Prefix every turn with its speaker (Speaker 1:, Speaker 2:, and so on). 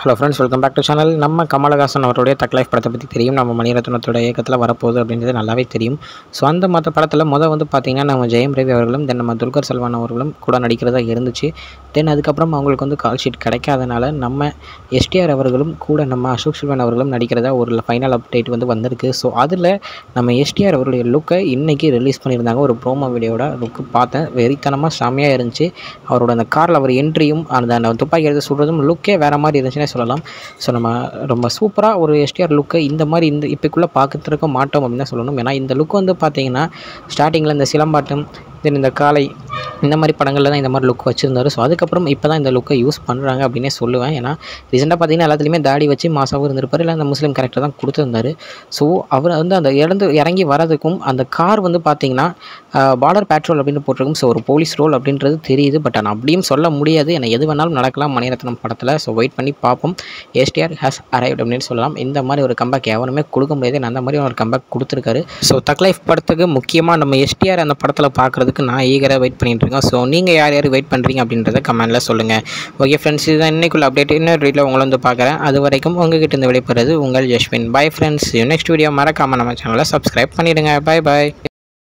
Speaker 1: Hello friends, welcome back to channel. நம்ம கமலஹாசன் அவருடைய தக் லைஃப் படத்தை பற்றி தெரியும். நம்ம மணிரத்னத்தோட இயக்கத்தில் வரப்போகுது அப்படின்றது நல்லாவே தெரியும். ஸோ அந்த மற்ற படத்தில் வந்து பார்த்திங்கன்னா நம்ம ஜெயம் ரவி அவர்களும் தென் நம்ம துல்கர் சல்மான் அவர்களும் கூட நடிக்கிறதா இருந்துச்சு. தென் அதுக்கப்புறம் அவங்களுக்கு கால் ஷீட் கிடைக்காதனால நம்ம எஸ்டிஆர் அவர்களும் கூட நம்ம அசோக் செல்வன் அவர்களும் நடிக்கிறதா ஒரு ஃபைனல் அப்டேட் வந்திருக்கு. ஸோ அதில் நம்ம எஸ்டிஆர் அவருடைய லுக்கை இன்றைக்கி ரிலீஸ் பண்ணியிருந்தாங்க. ஒரு ப்ரோமோ வீடியோட லுக்கு பார்த்தேன், வெறித்தனமாக செம்மையாக இருந்துச்சு. அவரோட அந்த காரில் அவர் என்ட்ரியும் அந்த துப்பாக்கி எடுத்து சுடுறதும் லுக்கே வேறு மாதிரி இருந்துச்சுன்னே சொல்லலாம். ஸோ நம்ம ரொம்ப சூப்பராக ஒரு எஸ்டிஆர் லுக்கை இந்த மாதிரி இப்போக்குள்ளே பார்த்துருக்க மாட்டோம் அப்படின்னு தான் சொல்லணும். ஏன்னா இந்த லுக் பார்த்திங்கன்னா ஸ்டார்டிங்கில் இந்த சிலம்பாட்டம் தென் இந்த காளை இந்த மாதிரி படங்களில் தான் இந்த மாதிரி லுக் வச்சுருந்தார். ஸோ அதுக்கப்புறம் இப்போ தான் இந்த லுக்கை யூஸ் பண்ணுறாங்க அப்படின்னே சொல்லுவேன். ஏன்னா ரீசெண்டாக பார்த்திங்கன்னா எல்லாத்துலேயுமே தாடி வச்சு மாசாவும் இருந்திருப்பார், இல்லை அந்த முஸ்லீம் கேரக்டர் தான் கொடுத்துருந்தார். ஸோ அவர் அந்த இறங்கி வரதுக்கும் அந்த கார் பார்த்திங்கன்னா பார்டர் பேட்ரோல் அப்படின்னு போட்டிருக்கும். ஸோ ஒரு போலீஸ் ரோல் அப்படின்றது தெரியுது. பட் ஆனால் அப்படியும் சொல்ல முடியாது, ஏன்னா எது வேணாலும் நடக்கலாம் மணிரத்னம் படத்தில். ஸோ வெயிட் பண்ணி பார்ப்போம். எஸ்டிஆர் ஹேஸ் அரைவ்ட் அப்படின்னு சொல்லலாம். இந்த மாதிரி ஒரு கம்பேக் எவனுமே கொடுக்க முடியாது, அந்த மாதிரி ஒரு கம்பேக் கொடுத்துருக்காரு. ஸோ தக் லைஃப் படத்துக்கு முக்கியமாக நம்ம எஸ்டிஆர் அந்த படத்தில் பார்க்குறதுக்கு நான் ஈகராக வெயிட் பண்ணிட்டு இருக்கேன். ஸோ நீங்கள் யார் வெயிட் பண்ணுறீங்க அப்படின்றத கமெண்ட்டில் சொல்லுங்கள். ஓகே ஃப்ரெண்ட்ஸ், இதுதான் இன்னைக்குள்ள அப்டேட். இன்னொரு வீடியோவில் உங்களை பார்க்குறேன். அது வரைக்கும் உங்ககிட்ட இருந்து வெளிப்படுறது உங்கள் Yashwin. Bye friends. Next video மறக்காமல் நம்ம சேனலை சப்ஸ்கிரைப் பண்ணிவிடுங்க. Bye bye.